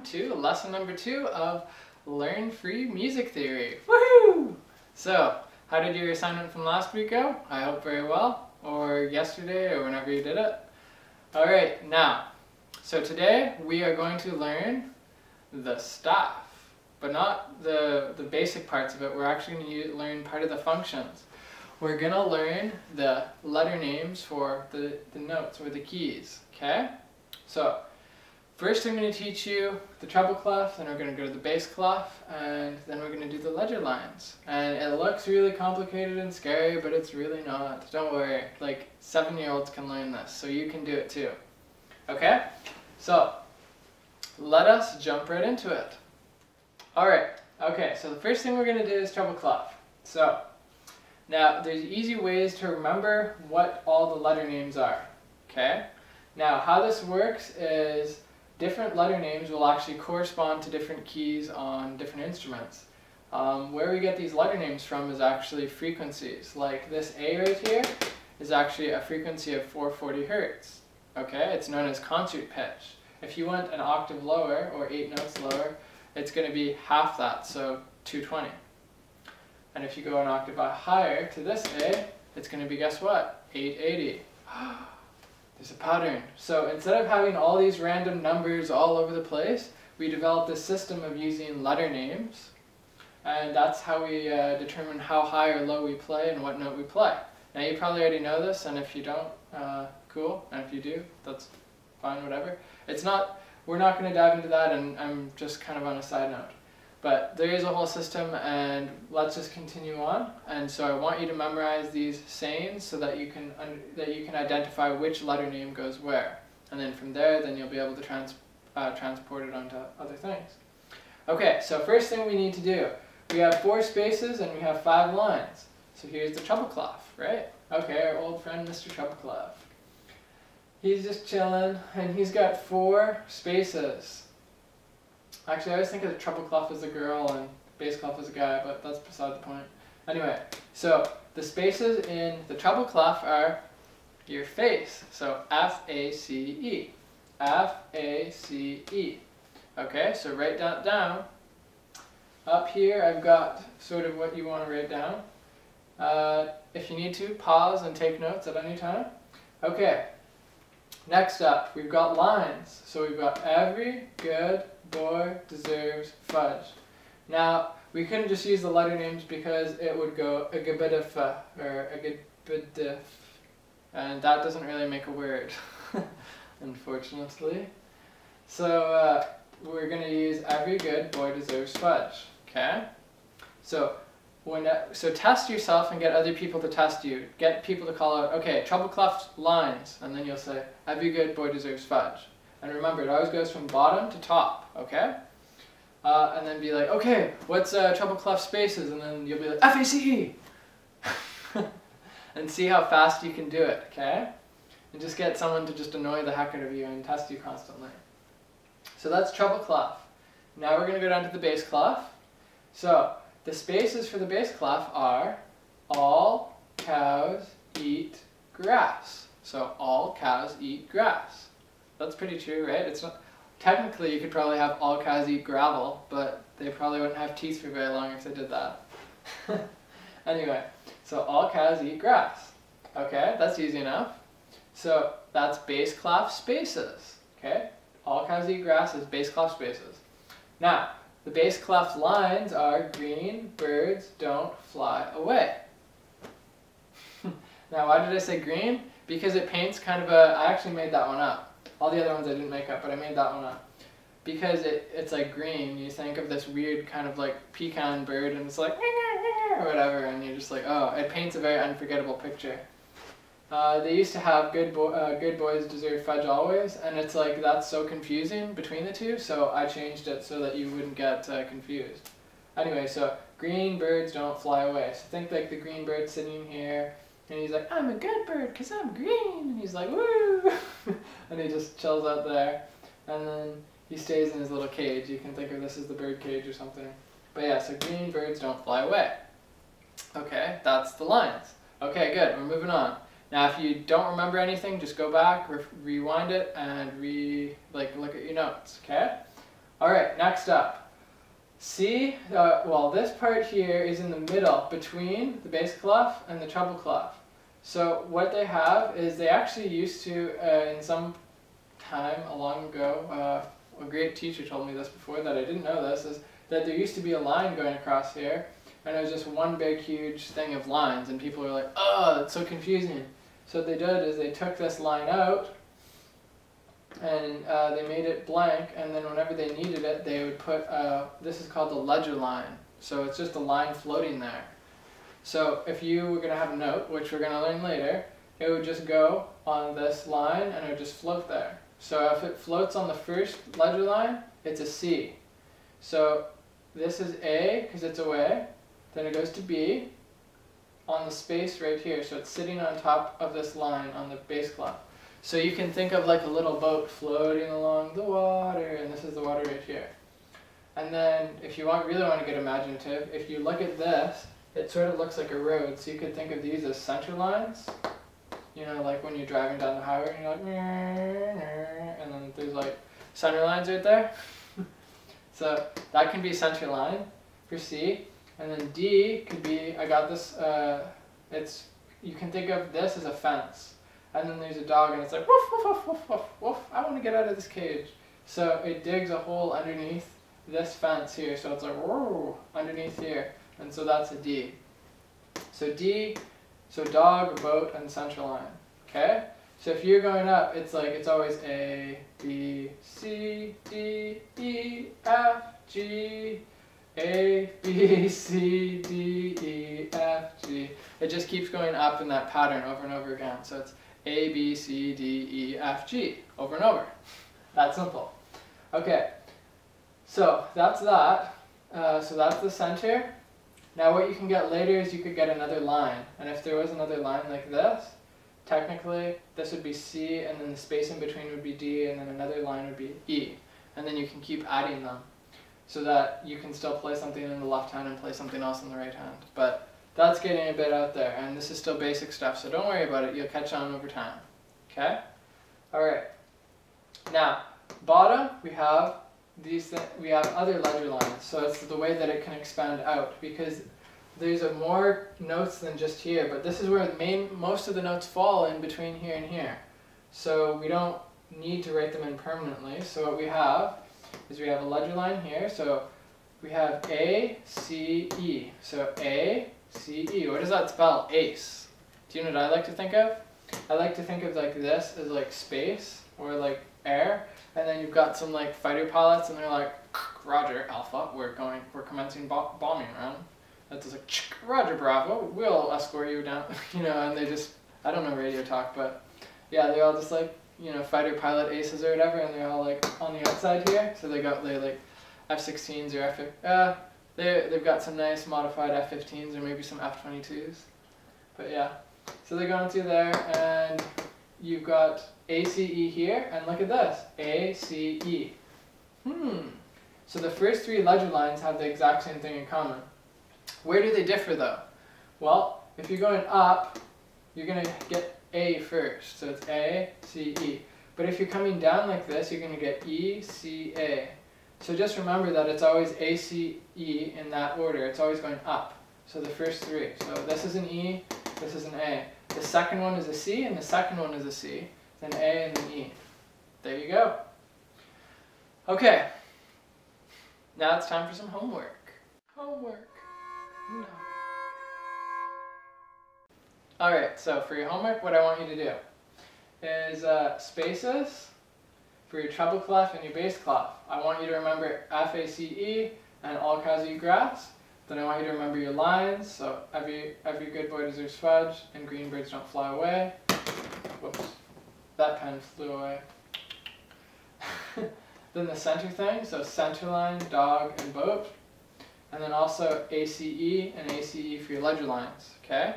welcome to lesson number 2 of Learn Free Music Theory. Woohoo! So, how did your assignment from last week go? I hope very well, or yesterday, or whenever you did it. Alright, now, so today we are going to learn the staff, but not the basic parts of it. We're actually going to learn part of the functions. We're going to learn the letter names for the notes or the keys, okay? So, first I'm going to teach you the treble clef, then we're going to go to the bass clef, and then we're going to do the ledger lines. And it looks really complicated and scary, but it's really not. Don't worry, like 7-year-olds can learn this, so you can do it too. Okay? So, let us jump right into it. Alright, okay, so the first thing we're going to do is treble clef. So, now there's easy ways to remember what all the letter names are. Okay? Now, how this works is different letter names will actually correspond to different keys on different instruments. Where we get these letter names from is actually frequencies. Like this A right here is actually a frequency of 440 Hertz. Okay, it's known as concert pitch. If you went an octave lower, or 8 notes lower, it's going to be half that, so 220. And if you go an octave higher to this A, it's going to be, guess what? 880. There's a pattern. So instead of having all these random numbers all over the place, we developed this system of using letter names, and that's how we determine how high or low we play and what note we play. Now you probably already know this, and if you don't, cool, and if you do, that's fine, whatever. We're not going to dive into that, and I'm just kind of on a side note. But there is a whole system, and let's just continue on. And so I want you to memorize these sayings so that you can identify which letter name goes where. And then from there, then you'll be able to transport it onto other things. Okay, so first thing we need to do, we have 4 spaces and we have 5 lines. So here's the treble clef, right? Okay, our old friend Mr. Treble Clef. He's just chilling, and he's got 4 spaces. Actually, I always think of the treble clef as a girl and bass clef as a guy, but that's beside the point. Anyway, so the spaces in the treble clef are your face. So F-A-C-E. F-A-C-E. Okay, so write that down. Up here, I've got sort of what you want to write down. If you need to, pause and take notes at any time. Okay, next up, we've got lines. So we've got every good boy deserves fudge. Now, we couldn't just use the letter names because it would go a gabidif or a gabidif, and that doesn't really make a word, unfortunately. So we're going to use every good boy deserves fudge. Okay? So test yourself and get other people to test you. Get people to call out, okay, treble clef lines, and then you'll say every good boy deserves fudge. And remember, it always goes from bottom to top, okay? And then be like, okay, what's treble clef spaces? And then you'll be like, F-A-C-E! And see how fast you can do it, okay? And just get someone to just annoy the heck out of you and test you constantly. So that's treble clef. Now we're going to go down to the bass clef. So, the spaces for the bass clef are all cows eat grass. So, all cows eat grass. That's pretty true, right? It's not, technically, you could probably have all cows eat gravel, but they probably wouldn't have teeth for very long if they did that. Anyway, so all cows eat grass. Okay, that's easy enough. So that's bass clef spaces. Okay, all cows eat grass is bass clef spaces. Now, the bass clef lines are green birds don't fly away. Now, why did I say green? Because it paints kind of a, I actually made that one up. All the other ones I didn't make up, but I made that one up. Because it's like green, you think of this weird kind of like pecan bird, and it's like, or whatever, and you're just like, oh, it paints a very unforgettable picture. They used to have good boys deserve fudge always, and it's like, that's so confusing between the two, so I changed it so that you wouldn't get confused. Anyway, so green birds don't fly away. So think like the green bird sitting here, and he's like, I'm a good bird because I'm green. And he's like, woo! And he just chills out there. And then he stays in his little cage. You can think of this as the bird cage or something. But yeah, so green birds don't fly away. Okay, that's the lines. Okay, good. We're moving on. Now, if you don't remember anything, just go back, rewind it, and look at your notes, okay? Alright, next up. C, well this part here is in the middle between the bass clef and the treble clef. So what they have is they actually used to, in some time long ago, a great teacher told me this before that I didn't know this, is that there used to be a line going across here and it was just one big huge thing of lines and people were like, oh, that's so confusing. So what they did is they took this line out and they made it blank, and then whenever they needed it they would put, this is called the ledger line. So it's just a line floating there. So if you were going to have a note, which we're going to learn later, it would just go on this line and it would just float there. So if it floats on the first ledger line, it's a C. So this is A because it's away, then it goes to B on the space right here. So it's sitting on top of this line on the bass clef. So you can think of like a little boat floating along the water, and this is the water right here. And then if you really want to get imaginative, if you look at this, it sort of looks like a road. So you could think of these as center lines. You know, like when you're driving down the highway and you're like, and then there's like center lines right there. So that can be center line for C. And then D could be, I got this, you can think of this as a fence. And then there's a dog and it's like, woof, woof, woof, woof, woof, woof, I want to get out of this cage. So it digs a hole underneath this fence here. So it's like, whoa, underneath here. And so that's a D. So D, so dog, boat, and center line. Okay? So if you're going up, it's like, it's always A, B, C, D, E, F, G, A, B, C, D, E, F, G. It just keeps going up in that pattern over and over again. So it's A, B, C, D, E, F, G, over and over. That simple. Okay, so that's that. So that's the center. Now what you can get later is you could get another line. And if there was another line like this, technically this would be C, and then the space in between would be D, and then another line would be E. And then you can keep adding them so that you can still play something in the left hand and play something else in the right hand. But that's getting a bit out there, and this is still basic stuff, so don't worry about it, you'll catch on over time. Okay? Alright. Now, bottom, we have we have other ledger lines, so it's the way that it can expand out, because there's more notes than just here, but this is where most of the notes fall in between here and here. So we don't need to write them in permanently. So what we have is we have a ledger line here, so we have A, C, E. So A, C, E. What does that spell? Ace. Do you know what I like to think of? I like to think of like this as like space or like air, and then you've got some like fighter pilots and they're like, Roger, Alpha, we're commencing bombing run. That's just like, Roger, Bravo, we'll escort you down, you know, and they just, I don't know radio talk, but yeah, they're all just like, you know, fighter pilot aces or whatever, and they're all like on the outside here, so they like F-16s or they've got some nice modified F-15s or maybe some F-22s, but yeah, so they're going through there, and you've got ACE here, and look at this, ACE. So the first three ledger lines have the exact same thing in common. Where do they differ though? Well, if you're going up, you're going to get A first, so it's A, C, E. But if you're coming down like this, you're going to get E, C, A. So just remember that it's always A, C, E in that order. It's always going up. So the first three. So this is an E, this is an A. The second one is a C, and the second one is a C. Then A, and then E. There you go. Okay. Now it's time for some homework. Homework. No. Alright, so for your homework, what I want you to do is spaces for your treble clef and your bass clef. I want you to remember F-A-C-E and all cows eat grass. Then I want you to remember your lines, so every good boy deserves fudge, and green birds don't fly away. Whoops, that pen flew away. Then the center thing, so center line, dog, and boat. And then also ACE and ACE for your ledger lines, okay?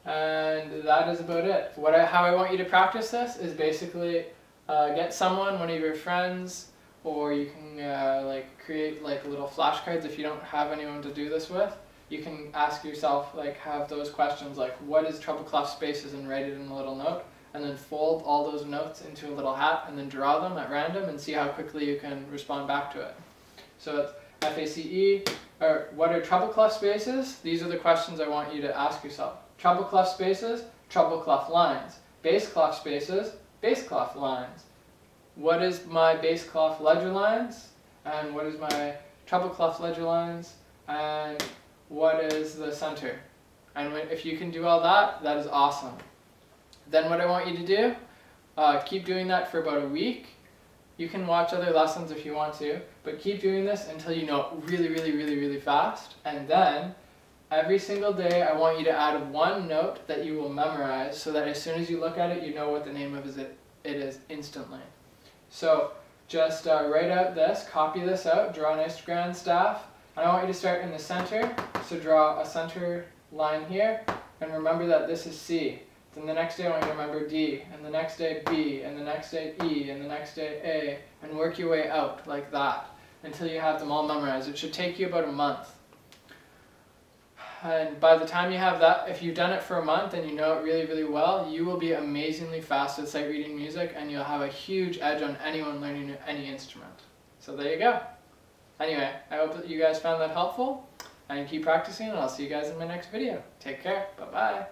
And that is about it. How I want you to practice this is basically get someone, one of your friends, or you can like create like little flashcards if you don't have anyone to do this with. You can ask yourself, like, have those questions like, what is treble clef spaces, and write it in a little note. and then fold all those notes into a little hat and then draw them at random and see how quickly you can respond back to it. So it's FACE, or what are treble clef spaces? These are the questions I want you to ask yourself. Treble clef spaces, treble clef lines. Bass clef spaces, bass clef lines. What is my bass clef ledger lines? And what is my treble clef ledger lines? And what is the center? And if you can do all that, that is awesome. Then what I want you to do, keep doing that for about a week. You can watch other lessons if you want to, but keep doing this until you know it really, really, really, really fast. And then every single day I want you to add one note that you will memorize so that as soon as you look at it, you know what the name of it is instantly. So just write out this, copy this out, draw a nice grand staff. And I want you to start in the center, so draw a center line here, and remember that this is C. Then the next day I want you to remember D, and the next day B, and the next day E, and the next day A, and work your way out like that until you have them all memorized. It should take you about a month. And by the time you have that, if you've done it for a month and you know it really, really well, you will be amazingly fast at sight reading music, and you'll have a huge edge on anyone learning any instrument. So there you go. Anyway, I hope that you guys found that helpful, and keep practicing, and I'll see you guys in my next video. Take care. Bye-bye.